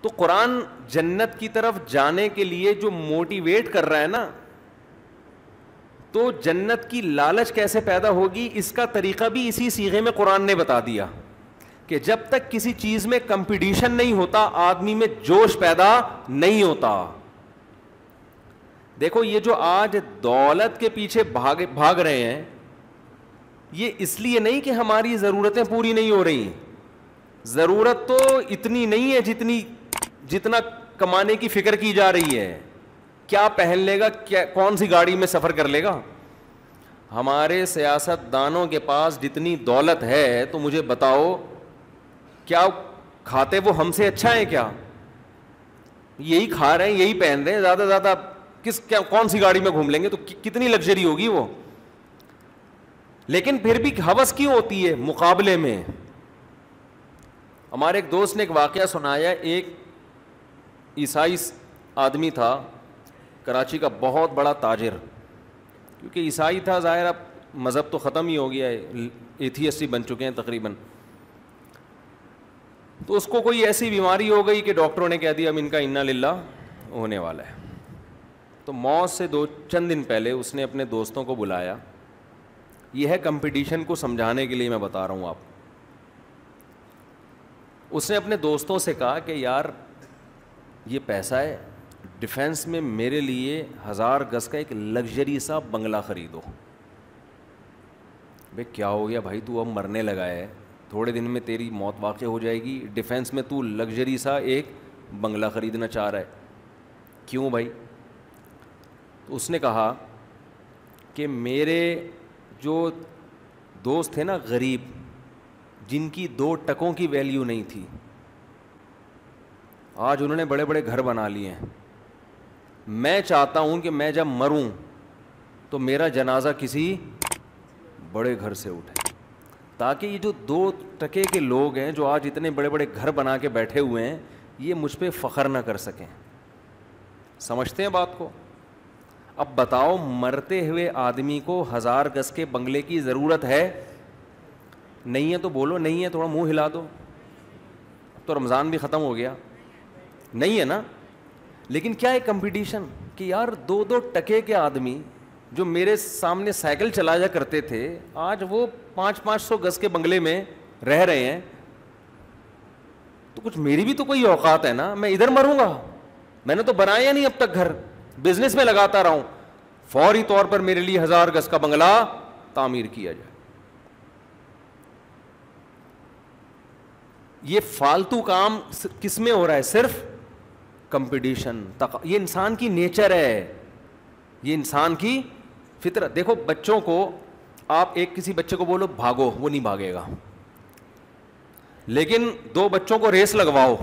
تو قرآن جنت کی طرف جانے کے لیے جو موٹیویٹ کر رہا ہے نا, تو جنت کی لالچ کیسے پیدا ہوگی اس کا طریقہ بھی اسی صیغے میں قرآن نے بتا دیا کہ جب تک کسی چیز میں کمپٹیشن نہیں ہوتا آدمی میں جوش پیدا نہیں ہوتا. دیکھو یہ جو آج دولت کے پیچھے بھاگ رہے ہیں, یہ اس لیے نہیں کہ ہماری ضرورتیں پوری نہیں ہو رہی, ضرورت تو اتنی نہیں ہے جتنا کمانے کی فکر کی جا رہی ہے. کیا پہن لے گا, کون سی گاڑی میں سفر کر لے گا. ہمارے سیاست دانوں کے پاس جتنی دولت ہے تو مجھے بتاؤ کیا کھاتے وہ ہم سے اچھا ہے کیا؟ یہی کھا رہے ہیں, یہی پہن رہے ہیں, زیادہ سے زیادہ کون سی گاڑی میں گھوم لیں گے تو کتنی لگژری ہوگی وہ. لیکن پھر بھی ہوس کیوں ہوتی ہے مقابلے میں. ہمارے ایک دوست نے ایک واقعہ سنایا, ایک عیسائی آدمی تھا کراچی کا, بہت بڑا تاجر, کیونکہ عیسائی تھا ظاہر اب مذہب تو ختم ہی ہو گیا ہے, ایتھیسٹ ہی بن چکے ہیں تقریباً. تو اس کو کوئی ایسی بیماری ہو گئی کہ ڈاکٹروں نے کہہ دیا اب ان کا انا للہ ہونے والا ہے. تو موت سے چند دن پہلے اس نے اپنے دوستوں کو بلایا. یہ ہے کمپٹیشن کو سمجھانے کے لیے میں بتا رہا ہوں آپ. اس نے اپنے دوستوں سے کہا کہ یار یہ پیسہ ہے, ڈیفینس میں میرے لیے 1000 گز کا ایک لگژری سا بنگلہ خریدو. بھائی کیا ہو گیا بھائی, تو اب مرنے لگا ہے, تھوڑے دن میں تیری موت واقع ہو جائے گی, ڈیفینس میں تو لگژری سا ایک بنگلہ خریدنا چاہ رہا ہے, کیوں بھائی؟ تو اس نے کہا کہ میرے جو دوست تھے نا غریب, جن کی 2 ٹکوں کی ویلیو نہیں تھی, آج انہوں نے بڑے بڑے گھر بنا لیے ہیں. میں چاہتا ہوں کہ میں جب مروں تو میرا جنازہ کسی بڑے گھر سے اٹھے, تاکہ یہ جو 2 ٹکے کے لوگ ہیں جو آج اتنے بڑے بڑے گھر بنا کے بیٹھے ہوئے ہیں یہ مجھ پہ فخر نہ کر سکیں. سمجھتے ہیں بات کو؟ اب بتاؤ مرتے ہوئے آدمی کو 1000 گز کے بنگلے کی ضرورت ہے؟ نہیں ہے تو بولو نہیں ہے, تھوڑا منہ ہلا دو. تو رمضان بھی ختم ہو گیا, نہیں ہے نا. لیکن کیا ہے کمپٹیشن کہ یار 2 ٹکے کے آدمی جو میرے سامنے سائیکل چلایا کرتے تھے آج وہ 500 گز کے بنگلے میں رہ رہے ہیں, تو کچھ میری بھی تو کوئی اوقات ہے نا. میں ادھر مروں گا, میں نے تو بنایا نہیں اب تک گھر, بزنس میں لگاتا رہا ہوں, فوری طور پر میرے لیے 1000 گز کا بنگلہ تعمیر کیا جائے. یہ فالتو کام کس میں ہو رہا ہے؟ صرف کمپٹیشن. یہ انسان کی نیچر ہے, یہ انسان کی فطرت. دیکھو بچوں کو آپ کسی بچے کو بولو بھاگو, وہ نہیں بھاگے گا. لیکن 2 بچوں کو ریس لگواؤ,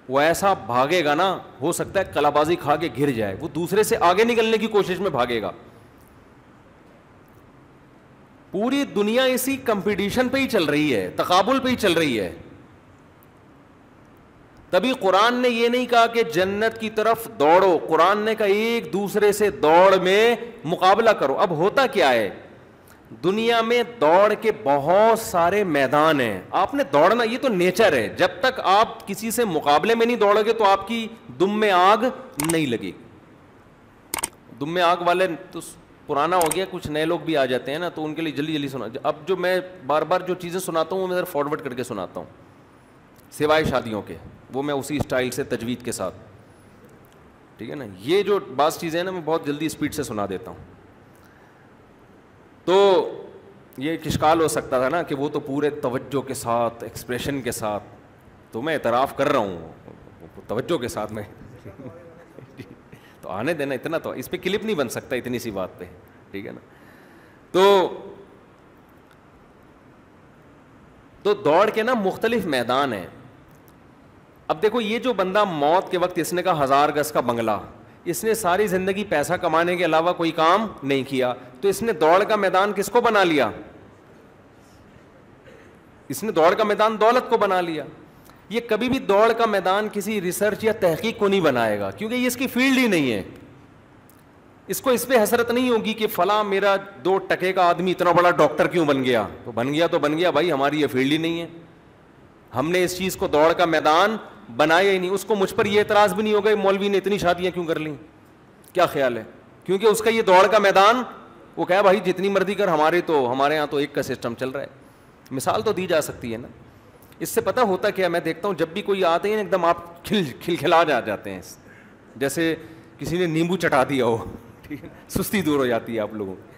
وہ ایسا بھاگے گا نا, ہو سکتا ہے کلا بازی کھا کے گر جائے, وہ دوسرے سے آگے نکلنے کی کوشش میں بھاگے گا. پوری دنیا اسی کمپٹیشن پہ ہی چل رہی ہے, تقابل پہ ہی چل رہی ہے. تبھی قرآن نے یہ نہیں کہا کہ جنت کی طرف دوڑو, قرآن نے کہا ایک دوسرے سے دوڑ میں مقابلہ کرو. اب ہوتا کیا ہے, دنیا میں دوڑ کے بہت سارے میدان ہیں, آپ نے دوڑنا, یہ تو نیچر ہے. جب تک آپ کسی سے مقابلے میں نہیں دوڑو گے تو آپ کی دم میں آگ نہیں لگے. دم میں آگ والے تو پرانا ہو گیا, کچھ نئے لوگ بھی آ جاتے ہیں نا, تو ان کے لیے جلدی جلدی سنا. اب جو میں بار بار جو چیزیں سناتا ہوں وہ میں فارورڈ کر کے سناتا ہوں, سوائے شادیوں کے, وہ میں اسی اسٹائل سے تجوید کے ساتھ, ٹھیک ہے نا. یہ جو بعض چیزیں ہیں نا میں بہت جلدی اسپیڈ سے سنا دیتا ہوں. تو یہ ایک اشکال ہو سکتا تھا نا کہ وہ تو پورے توجہ کے ساتھ ایکسپریشن کے ساتھ, تو میں اعتراف کر رہا ہوں توجہ کے ساتھ میں تو آنے دینا, اتنا تو اس پہ کلپ نہیں بن سکتا اتنی سی بات پہ, ٹھیک ہے نا. تو دوڑ کے نا مختلف میدان ہیں. اب دیکھو یہ جو بندہ موت کے وقت اس نے کہا 1000 گز کا بنگلہ, اس نے ساری زندگی پیسہ کمانے کے علاوہ کوئی کام نہیں کیا, تو اس نے دوڑ کا میدان کس کو بنا لیا؟ اس نے دوڑ کا میدان دولت کو بنا لیا. یہ کبھی بھی دوڑ کا میدان کسی ریسرچ یا تحقیق کو نہیں بنائے گا, کیونکہ یہ اس کی فیلڈ ہی نہیں ہے. اس کو اس پہ حسرت نہیں ہوگی کہ فلاں میرا 2 ٹکے کا آدمی اتنا بڑا ڈاکٹر کیوں بن گیا. تو بن گیا بھائی, ہماری یہ فیلڈ ہی نہیں ہے. ہم نے اس چیز کو دوڑ کا میدان بنایا ہی نہیں. اس کو مجھ پر یہ اعتراض بھی نہیں ہوگا مولوی نے اتنی شادیاں کیوں کر لیں, کیا خیال ہے؟ کیونکہ اس کا یہ دوڑ کا میدان, وہ کہا بھائی جتنی مرضی کر, ہمارے یہاں تو ایک کا سسٹم چل رہا ہے. مثال تو دی جا سکتی ہے نا. اس سے پتہ ہوتا کیا, میں دیکھتا ہوں جب بھی کوئی آتے ہیں ایک دم آپ کھلکھلا جاتے ہیں, جیسے کسی نے نیمبو چٹا دیا ہو, ٹھیک ہے, سستی دور ہو جاتی ہے آپ لوگوں کی.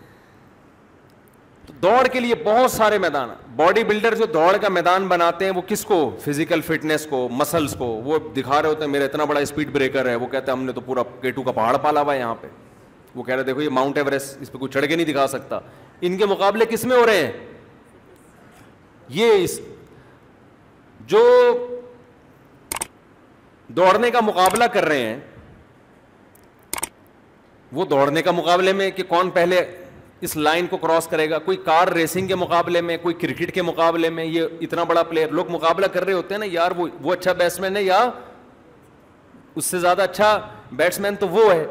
تو دوڑ کے لیے بہت سارے میدان. باڈی بلڈر جو دوڑ کا میدان بناتے ہیں وہ کس کو, فزیکل فٹنس کو, مسلس کو, وہ دکھا رہے ہوتے ہیں میرا اتنا بڑا اسپیڈ بریکر ہے. وہ کہتے ہیں ہم نے تو پورا K2 کا پہاڑ پالا ہوا ہے یہاں پہ. وہ کہہ رہے دیکھو یہ ماؤنٹ ایوریسٹ, اس پہ کوئی چڑھ کے نہیں دکھا سکتا. ان کے مقابلے کس میں ہو رہے ہیں, یہ جو دوڑنے کا مقابلہ کر رہے ہیں, وہ دوڑنے کا مقابلے میں کہ کون پہلے اس لائن کو کراس کرے گا, کوئی کار ریسنگ کے مقابلے میں, کوئی کرکٹ کے مقابلے میں, یہ اتنا بڑا پلیئر, لوگ مقابلہ کر رہے ہوتے ہیں نا یار وہ اچھا بیٹسمین ہے یا اس سے زیادہ اچھا بیٹسمین تو وہ ہے.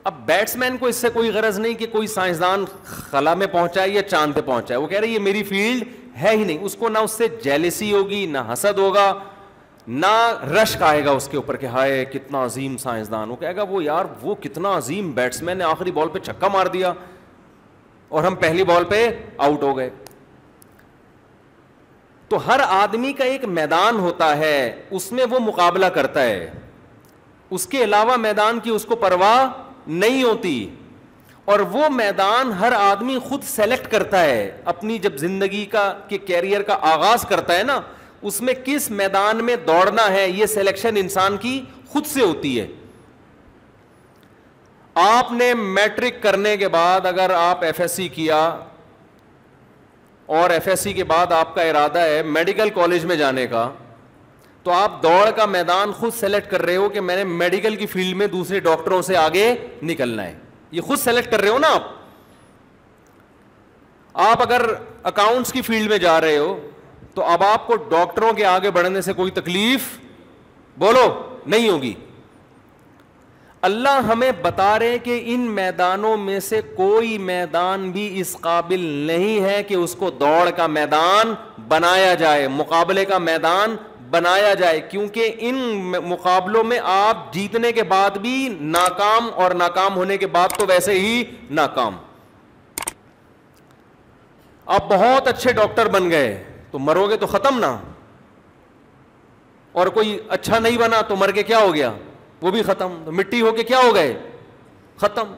اب بیٹسمین کو اس سے کوئی غرض نہیں کہ کوئی سائنسدان خلا میں پہنچائے یا چاند پہ پہنچائے. وہ کہہ رہے یہ میری فیلڈ ہے ہی نہیں. اس کو نہ اس سے جیلسی ہوگی, نہ حسد ہوگا, نہ رشک آئے گا اس کے اوپر کہ ہائے کتنا عظیم سائنسدان. وہ کہے گا وہ یار وہ کتنا عظیم بیٹسمین نے آخری بال پہ چھکا مار دیا اور ہم پہلی بال پہ آؤٹ ہو گئے. تو ہر آدمی کا ایک میدان ہوتا ہے, اس میں وہ مقابلہ کرتا ہے, اس کے علاوہ میدان کی اس کو پرواہ نہیں ہوتی. اور وہ میدان ہر آدمی خود سلیکٹ کرتا ہے اپنی, جب زندگی کا کہ کیریئر کا آغاز کرتا ہے نا, اس میں کس میدان میں دوڑنا ہے یہ سلیکشن انسان کی خود سے ہوتی ہے. آپ نے میٹرک کرنے کے بعد اگر آپ ایف ایس سی کیا اور ایف ایس سی کے بعد آپ کا ارادہ ہے میڈیکل کالج میں جانے کا, تو آپ دوڑ کا میدان خود سلیکٹ کر رہے ہو کہ میں نے میڈیکل کی فیلڈ میں دوسرے ڈاکٹروں سے آگے نکلنا ہے. یہ خود سلیکٹ کر رہے ہو نا آپ. آپ اگر اکاؤنٹس کی فیلڈ میں جا رہے ہو تو اب آپ کو ڈاکٹروں کے آگے بڑھنے سے کوئی تکلیف بولو نہیں ہوگی. اللہ ہمیں بتا رہے کہ ان میدانوں میں سے کوئی میدان بھی اس قابل نہیں ہے کہ اس کو دوڑ کا میدان بنایا جائے, مقابلے کا میدان بنایا جائے, کیونکہ ان مقابلوں میں آپ جیتنے کے بعد بھی ناکام اور ناکام ہونے کے بعد تو ویسے ہی ناکام. آپ بہت اچھے ڈاکٹر بن گئے تو مرو گے تو ختم نا, اور کوئی اچھا نہیں بنا تو مر کے کیا ہو گیا, وہ بھی ختم. تو مٹی ہو کے کیا ہو گئے, ختم.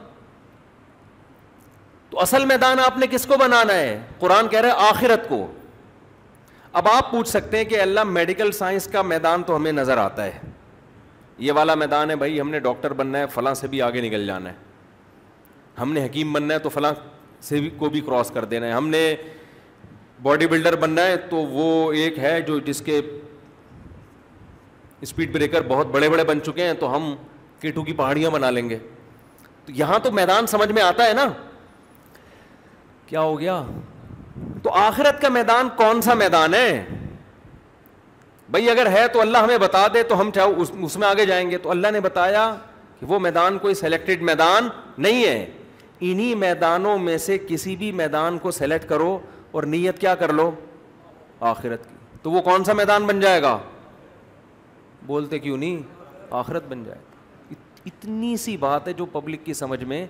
تو اصل میدان آپ نے کس کو بنانا ہے, قرآن کہہ رہا ہے آخرت کو. اب آپ پوچھ سکتے ہیں کہ اللہ میڈیکل سائنس کا میدان تو ہمیں نظر آتا ہے, یہ والا میدان ہے بھائی, ہم نے ڈاکٹر بننا ہے فلاں سے بھی آگے نکل جانا ہے, ہم نے حکیم بننا ہے تو فلاں سے بھی کو بھی کراس کر دینا ہے, ہم نے باڈی بلڈر بننا ہے تو وہ ایک ہے جو جس کے اسپیڈ بریکر بہت بڑے بڑے بن چکے ہیں تو ہم K2 کی پہاڑیاں بنا لیں گے. تو یہاں تو میدان سمجھ میں آتا ہے نا. کیا ہو گیا, تو آخرت کا میدان کون سا میدان ہے بھائی؟ اگر ہے تو اللہ ہمیں بتا دے تو ہم چاہو اس میں آگے جائیں گے. تو اللہ نے بتایا کہ وہ میدان کوئی سلیکٹڈ میدان نہیں ہے, انہی میدانوں میں سے کسی بھی میدان کو سلیکٹ کرو اور نیت کیا کر لو, آخرت کی. تو وہ کون سا میدان بن جائے گا, بولتے کیوں نہیں, آخرت بن جائے. اتنی سی بات ہے جو پبلک کی سمجھ میں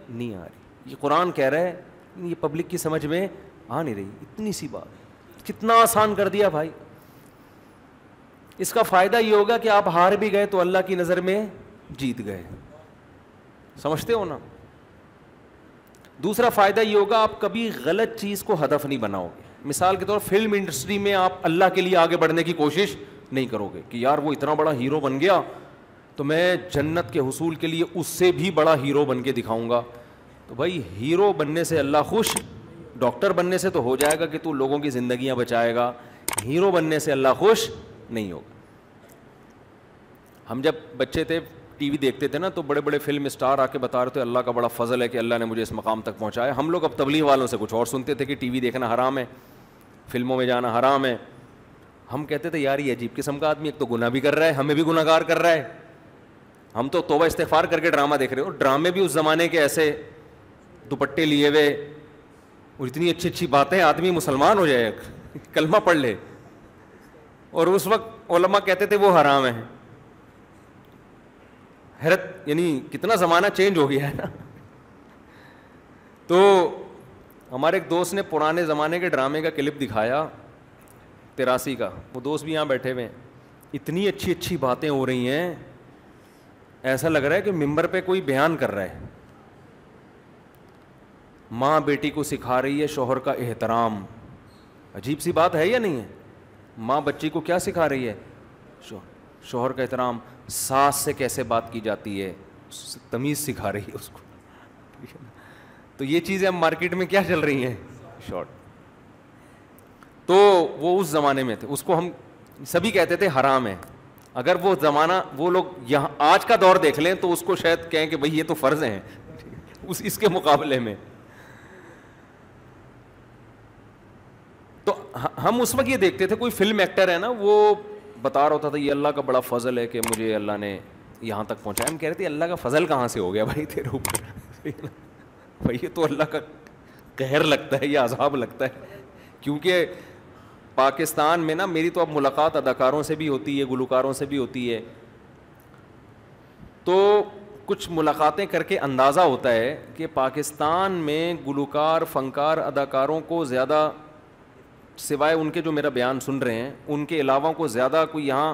نہیں آ رہی. یہ قرآن کہہ رہا ہے, یہ پبلک کی سمجھ میں آ نہیں رہی. اتنی سی بات کتنا آسان کر دیا بھائی. اس کا فائدہ یہ ہوگا کہ آپ ہار بھی گئے تو اللہ کی نظر میں جیت گئے, سمجھتے ہو نا. دوسرا فائدہ یہ ہوگا آپ کبھی غلط چیز کو ہدف نہیں بناؤ گے. مثال کے طور فلم انڈسٹری میں آپ اللہ کے لیے آگے بڑھنے کی کوشش نہیں کرو گے کہ یار وہ اتنا بڑا ہیرو بن گیا تو میں جنت کے حصول کے لیے اس سے بھی بڑا ہیرو بن کے دکھاؤں گا. تو بھائی ہیرو بننے سے اللہ خوش, ڈاکٹر بننے سے تو ہو جائے گا کہ تو لوگوں کی زندگیاں بچائے گا, ہیرو بننے سے اللہ خوش نہیں ہوگا. ہم جب بچے تھے ٹی وی دیکھتے تھے نا تو بڑے بڑے فلم اسٹار آ کے بتا رہے تھے اللہ کا بڑا فضل ہے کہ اللہ نے مجھے اس مقام تک پہنچایا. ہم لوگ اب تبلیغ والوں سے کچھ اور سنتے تھے کہ ٹی وی دیکھنا حرام ہے, فلموں میں جانا حرام ہے. ہم کہتے تھے یار یہ عجیب قسم کا آدمی, ایک تو گناہ بھی کر رہا ہے, ہمیں بھی گناہ گار کر رہا ہے. ہم تو توبہ استغفار کر کے ڈرامہ دیکھ رہے ہو. ڈرامے بھی اس زمانے کے ایسے دوپٹے لیے ہوئے اور اتنی اچھی اچھی باتیں, آدمی مسلمان ہو جائے, کلمہ پڑھ لے. اور اس وقت علماء کہتے تھے وہ حرام ہے. حیرت, یعنی کتنا زمانہ چینج ہو گیا ہے نا. تو ہمارے ایک دوست نے پرانے زمانے کے ڈرامے کا کلپ دکھایا 83 کا, وہ دوست بھی یہاں بیٹھے ہوئے ہیں. اتنی اچھی اچھی باتیں ہو رہی ہیں, ایسا لگ رہا ہے کہ ممبر پہ کوئی بیان کر رہا ہے. ماں بیٹی کو سکھا رہی ہے شوہر کا احترام. عجیب سی بات ہے یا نہیں ہے؟ ماں بچی کو کیا سکھا رہی ہے؟ شوہر کا احترام. ساس سے کیسے بات کی جاتی ہے, تمیز سکھا رہی ہے اس کو. تو یہ چیزیں اب مارکیٹ میں کیا چل رہی ہیں, شارٹ. تو وہ اس زمانے میں تھے, اس کو ہم سبھی کہتے تھے حرام ہے. اگر وہ زمانہ وہ لوگ یہاں آج کا دور دیکھ لیں تو اس کو شاید کہیں کہ بھئی یہ تو فرض ہیں اس کے مقابلے میں. تو ہم اس وقت یہ دیکھتے تھے, کوئی فلم ایکٹر ہے نا, وہ بتا رہا ہوتا تھا یہ اللہ کا بڑا فضل ہے کہ مجھے اللہ نے یہاں تک پہنچایا. ہم کہہ رہے تھے اللہ کا فضل کہاں سے ہو گیا بھائی تیرے اوپر؟ بھائی یہ تو اللہ کا قہر لگتا ہے, یہ عذاب لگتا ہے. کیونکہ پاکستان میں نا, میری تو اب ملاقات اداکاروں سے بھی ہوتی ہے, گلوکاروں سے بھی ہوتی ہے, تو کچھ ملاقاتیں کر کے اندازہ ہوتا ہے کہ پاکستان میں گلوکار, فنکار, اداکاروں کو زیادہ, سوائے ان کے جو میرا بیان سن رہے ہیں, ان کے علاوہ کو زیادہ کوئی یہاں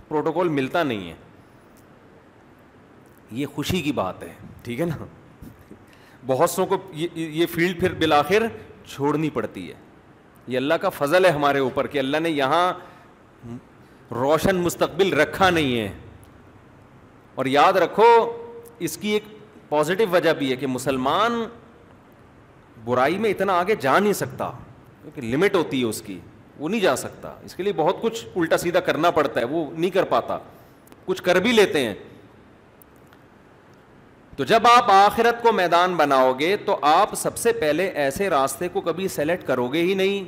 پروٹوکول ملتا نہیں ہے. یہ خوشی کی بات ہے, ٹھیک ہے نا. بہت سو کو یہ فیلڈ پھر بالآخر چھوڑنی پڑتی ہے. یہ اللہ کا فضل ہے ہمارے اوپر کہ اللہ نے یہاں روشن مستقبل رکھا نہیں ہے. اور یاد رکھو اس کی ایک پازیٹیو وجہ بھی ہے کہ مسلمان برائی میں اتنا آگے جا نہیں سکتا, کیونکہ لمٹ ہوتی ہے اس کی, وہ نہیں جا سکتا. اس کے لیے بہت کچھ الٹا سیدھا کرنا پڑتا ہے, وہ نہیں کر پاتا. کچھ کر بھی لیتے ہیں. تو جب آپ آخرت کو میدان بناؤ گے تو آپ سب سے پہلے ایسے راستے کو کبھی سیلیکٹ کرو گے ہی نہیں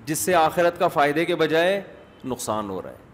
جس سے آخرت کا فائدے کے بجائے نقصان ہو رہا ہے.